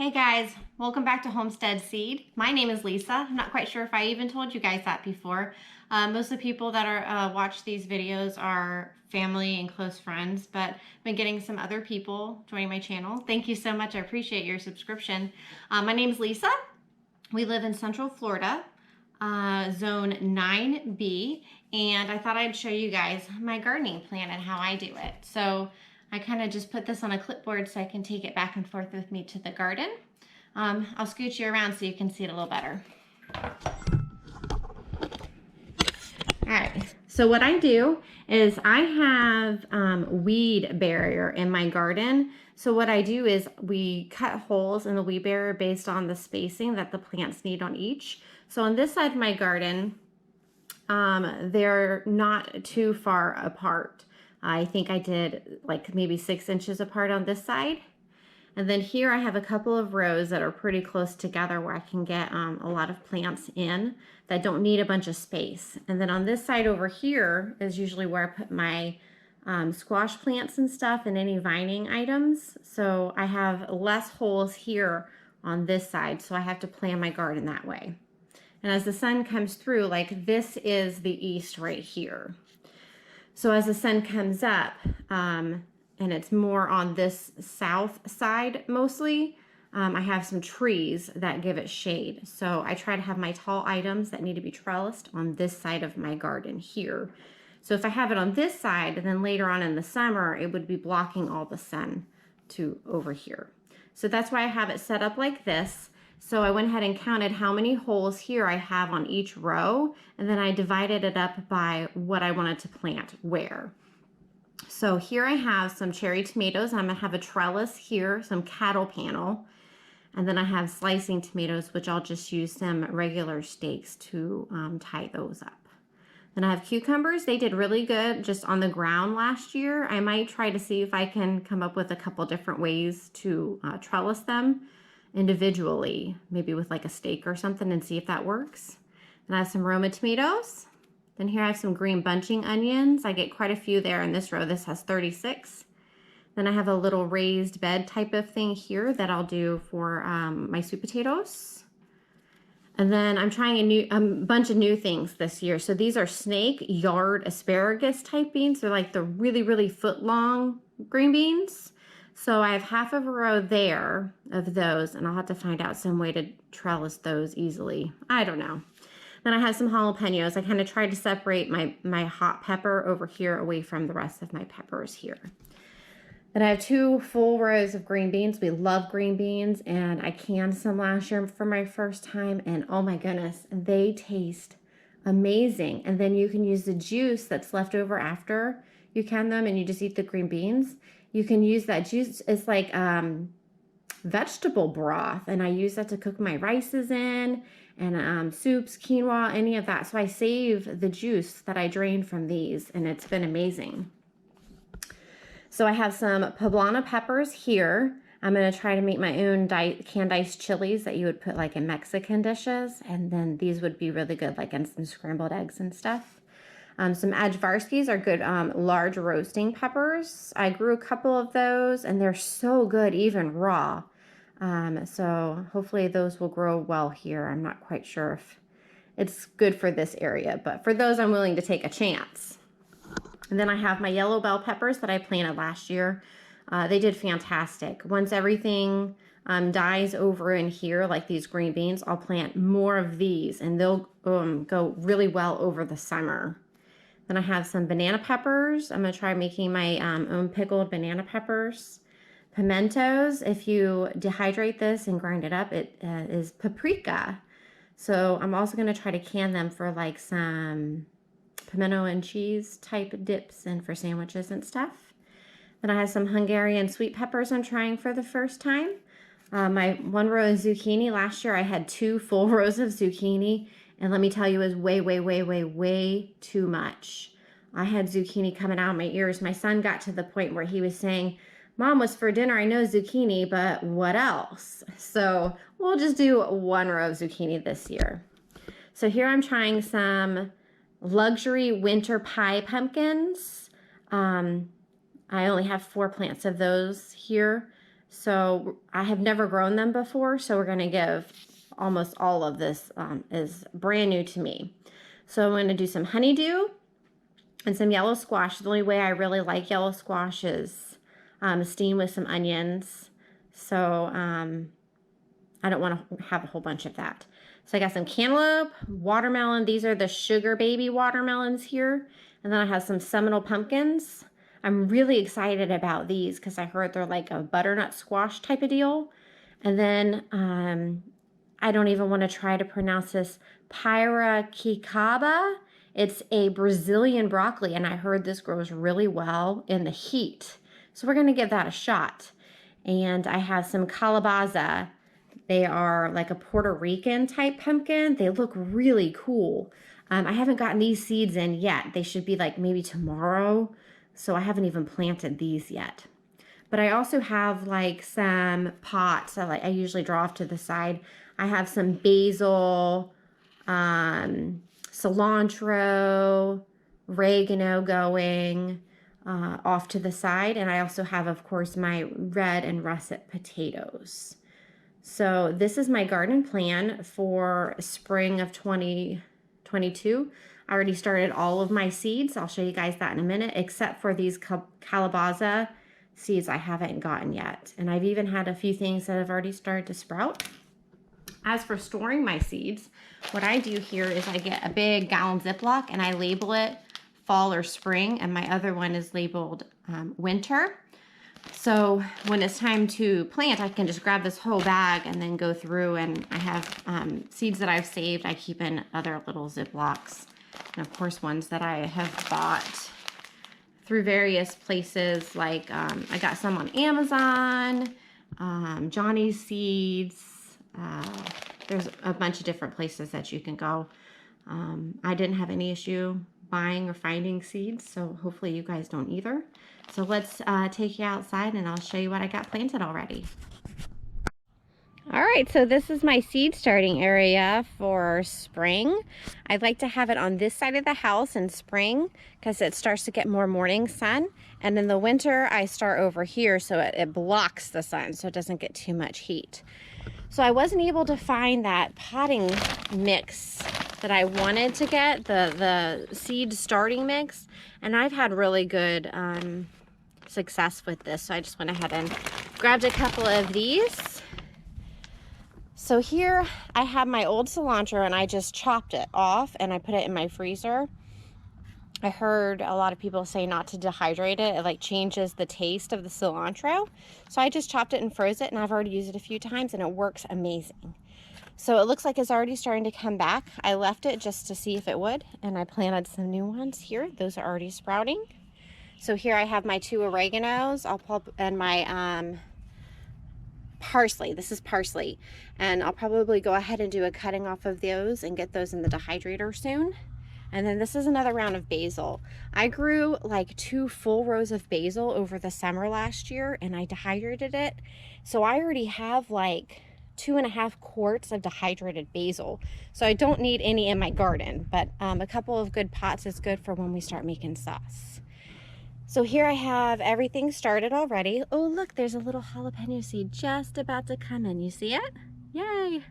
Hey guys, welcome back to Homestead Seed. My name is Lisa. I'm not quite sure if I even told you guys that before. Most of the people that are watch these videos are family and close friends, but I've been getting some other people joining my channel. Thank you so much. I appreciate your subscription. My name is Lisa. We live in Central Florida, Zone 9B, and I thought I'd show you guys my gardening plan and how I do it. So I kind of just put this on a clipboard so I can take it back and forth with me to the garden. I'll scoot you around so you can see it a little better. All right, so what I do is I have weed barrier in my garden. So what I do is we cut holes in the weed barrier based on the spacing that the plants need on each. So on this side of my garden, they're not too far apart. I think I did like maybe 6 inches apart on this side. And then here I have a couple of rows that are pretty close together where I can get a lot of plants in that don't need a bunch of space. And then on this side over here is usually where I put my squash plants and stuff and any vining items. So I have less holes here on this side, so I have to plan my garden that way. And as the sun comes through, like this is the east right here. So as the sun comes up, and it's more on this south side mostly, I have some trees that give it shade. So I try to have my tall items that need to be trellised on this side of my garden here. So if I have it on this side, then later on in the summer, it would be blocking all the sun to over here. So that's why I have it set up like this. So I went ahead and counted how many holes here I have on each row, and then I divided it up by what I wanted to plant where. So here I have some cherry tomatoes. I'm gonna have a trellis here, some cattle panel, and then I have slicing tomatoes, which I'll just use some regular stakes to tie those up. Then I have cucumbers. They did really good just on the ground last year. I might try to see if I can come up with a couple different ways to trellis them individually, maybe with like a stake or something, and see if that works. Then I have some Roma tomatoes. Then here I have some green bunching onions. I get quite a few there in this row. This has 36. Then I have a little raised bed type of thing here that I'll do for my sweet potatoes. And then I'm trying a bunch of new things this year. So these are snake yard asparagus type beans. They're like the really, really foot long green beans. So I have half of a row there of those, and I'll have to find out some way to trellis those easily. I don't know. Then I have some jalapenos. I kind of tried to separate my hot pepper over here away from the rest of my peppers here. Then I have 2 full rows of green beans. We love green beans, and I canned some last year for my first time, and oh my goodness, they taste amazing. And then you can use the juice that's left over after you can them and you just eat the green beans. You can use that juice. It's like vegetable broth, and I use that to cook my rices in, and soups, quinoa, any of that. So I save the juice that I drain from these, and it's been amazing. So I have some Poblano peppers here. I'm going to try to make my own canned iced chilies that you would put like in Mexican dishes, and then these would be really good like in some scrambled eggs and stuff. Some Asparagus are good large roasting peppers. I grew a couple of those, and they're so good even raw. So hopefully those will grow well here. I'm not quite sure if it's good for this area, but for those I'm willing to take a chance. And then I have my yellow bell peppers that I planted last year. They did fantastic. Once everything dies over in here, like these green beans, I'll plant more of these, and they'll go really well over the summer. Then I have some banana peppers. I'm going to try making my own pickled banana peppers. Pimentos, if you dehydrate this and grind it up, it is paprika. So I'm also going to try to can them for like some pimento and cheese type dips and for sandwiches and stuff. Then I have some Hungarian sweet peppers I'm trying for the first time. My 1 row of zucchini. Last year I had 2 full rows of zucchini, and let me tell you, it was way too much. I had zucchini coming out of my ears. My son got to the point where he was saying, Mom, was for dinner, I know zucchini, but what else? So we'll just do 1 row of zucchini this year. So here I'm trying some luxury winter pie pumpkins. I only have 4 plants of those here. So I have never grown them before, so we're gonna give almost all of this is brand new to me. So I'm gonna do some honeydew and some yellow squash. The only way I really like yellow squash is steamed with some onions. So I don't want to have a whole bunch of that. So I got some cantaloupe, watermelon. These are the sugar baby watermelons here. And then I have some Seminole pumpkins. I'm really excited about these because I heard they're like a butternut squash type of deal. And then I don't even want to try to pronounce this, Piracicaba. It's a Brazilian broccoli, and I heard this grows really well in the heat. So we're going to give that a shot. And I have some calabaza. They are like a Puerto Rican type pumpkin. They look really cool. I haven't gotten these seeds in yet. They should be like maybe tomorrow. So I haven't even planted these yet. But I also have like some pots that I usually draw off to the side. I have some basil, cilantro, oregano going off to the side. And I also have, of course, my red and russet potatoes. So this is my garden plan for spring of 2022. I already started all of my seeds. I'll show you guys that in a minute, except for these calabaza seeds I haven't gotten yet. And I've even had a few things that have already started to sprout. As for storing my seeds, what I do here is I get a big gallon Ziploc and I label it fall or spring, and my other one is labeled winter. So when it's time to plant, I can just grab this whole bag and then go through, and I have seeds that I've saved. I keep in other little Ziplocs, and of course ones that I have bought through various places. Like I got some on Amazon, Johnny's Seeds. There's a bunch of different places that you can go. I didn't have any issue buying or finding seeds, so hopefully you guys don't either. So let's take you outside and I'll show you what I got planted already. All right, so this is my seed starting area for spring. I'd like to have it on this side of the house in spring because it starts to get more morning sun. And in the winter, I start over here so it blocks the sun so it doesn't get too much heat. So I wasn't able to find that potting mix that I wanted to get, the seed starting mix. And I've had really good success with this. So I just went ahead and grabbed a couple of these. So here I have my old cilantro and I just chopped it off and I put it in my freezer. I heard a lot of people say not to dehydrate it. It like changes the taste of the cilantro. So I just chopped it and froze it, and I've already used it a few times and it works amazing. So it looks like it's already starting to come back. I left it just to see if it would, and I planted some new ones here. Those are already sprouting. So here I have my 2 oreganos. I'll pull and my parsley. This is parsley, and I'll probably go ahead and do a cutting off of those and get those in the dehydrator soon. And then this is another round of basil. I grew like 2 full rows of basil over the summer last year and I dehydrated it. So I already have like 2.5 quarts of dehydrated basil. So I don't need any in my garden, but a couple of good pots is good for when we start making sauce. So here I have everything started already. Oh, look, there's a little jalapeno seed just about to come in. You see it? Yay.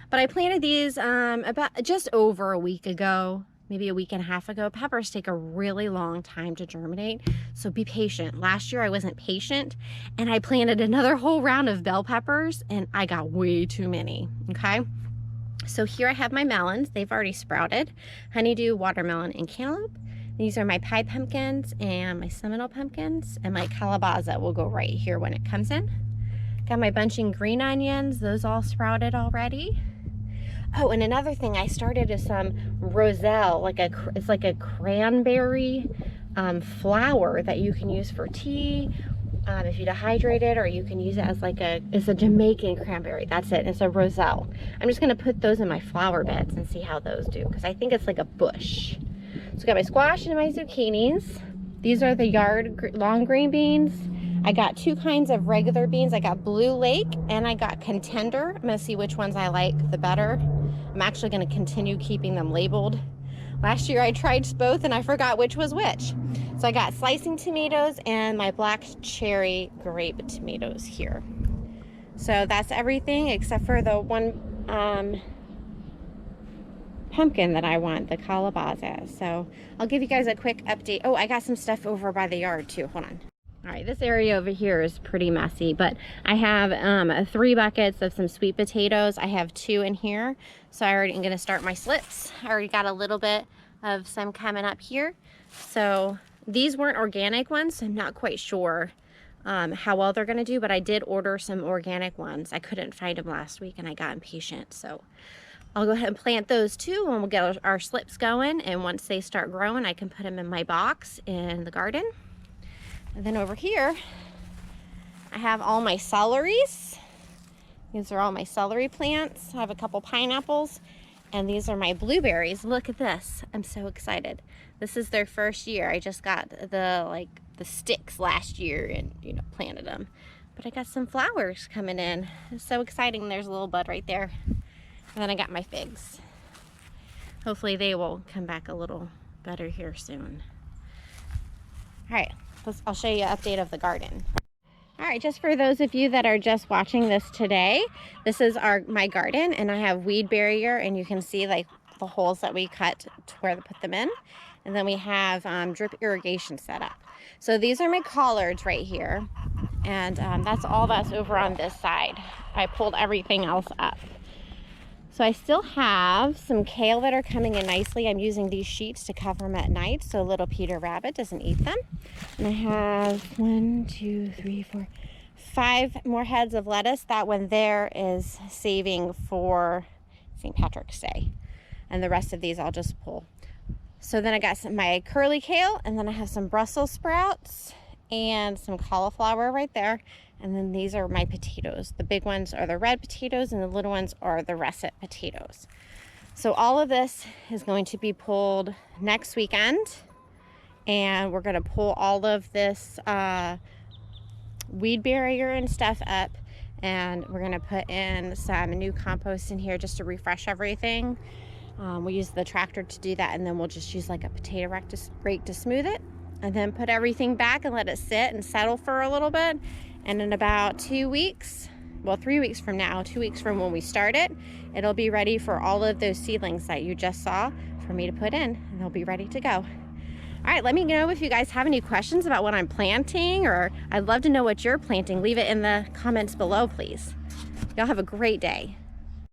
But I planted these about just over a week ago. Maybe a week and a half ago. Peppers take a really long time to germinate, so be patient. Last year I wasn't patient and I planted another whole round of bell peppers and I got way too many, okay? So here I have my melons. They've already sprouted. Honeydew, watermelon, and cantaloupe. These are my pie pumpkins and my Seminole pumpkins, and my calabaza will go right here when it comes in. Got my bunching green onions. Those all sprouted already. Oh, and another thing I started is some roselle, it's like a cranberry flower that you can use for tea if you dehydrate it, or you can use it as it's a Jamaican cranberry. That's it. It's a roselle. I'm just going to put those in my flower beds and see how those do, because I think it's like a bush. So I got my squash and my zucchinis. These are the yard long green beans. I got 2 kinds of regular beans. I got Blue Lake and I got Contender. I'm gonna see which ones I like the better. I'm actually gonna continue keeping them labeled. Last year I tried both and I forgot which was which. So I got slicing tomatoes and my black cherry grape tomatoes here. So that's everything except for the one pumpkin that I want, the calabaza. So I'll give you guys a quick update. Oh, I got some stuff over by the yard too. Hold on. All right, this area over here is pretty messy, but I have 3 buckets of some sweet potatoes. I have 2 in here, so I already am gonna start my slips. I already got a little bit of some coming up here. So these weren't organic ones, so I'm not quite sure how well they're gonna do, but I did order some organic ones. I couldn't find them last week and I got impatient, so I'll go ahead and plant those too and we'll get our slips going, and once they start growing, I can put them in my box in the garden. And then over here, I have all my celeries. These are all my celery plants. I have a couple pineapples, and these are my blueberries. Look at this. I'm so excited. This is their first year. I just got the sticks last year and, you know, planted them. But I got some flowers coming in. It's so exciting. There's a little bud right there. And then I got my figs. Hopefully they will come back a little better here soon. All right. I'll show you an update of the garden. All right, just for those of you that are just watching this today, this is my garden, and I have weed barrier, and you can see like the holes that we cut to where to put them in. And then we have drip irrigation set up. So these are my collards right here, and that's all that's over on this side. I pulled everything else up. So I still have some kale that are coming in nicely. I'm using these sheets to cover them at night so little Peter Rabbit doesn't eat them. And I have 5 more heads of lettuce. That one there is saving for St. Patrick's Day. And the rest of these I'll just pull. So then I got my curly kale, and then I have some Brussels sprouts and some cauliflower right there. And then these are my potatoes. The big ones are the red potatoes and the little ones are the russet potatoes. So all of this is going to be pulled next weekend. And we're gonna pull all of this weed barrier and stuff up. And we're gonna put in some new compost in here just to refresh everything. We'll use the tractor to do that, and then we'll just use like a potato rake to smooth it. And then put everything back and let it sit and settle for a little bit. And in about 2 weeks, well, 3 weeks from now, 2 weeks from when we start it, it'll be ready for all of those seedlings that you just saw for me to put in, and they'll be ready to go. All right, let me know if you guys have any questions about what I'm planting, or I'd love to know what you're planting. Leave it in the comments below, please. Y'all have a great day.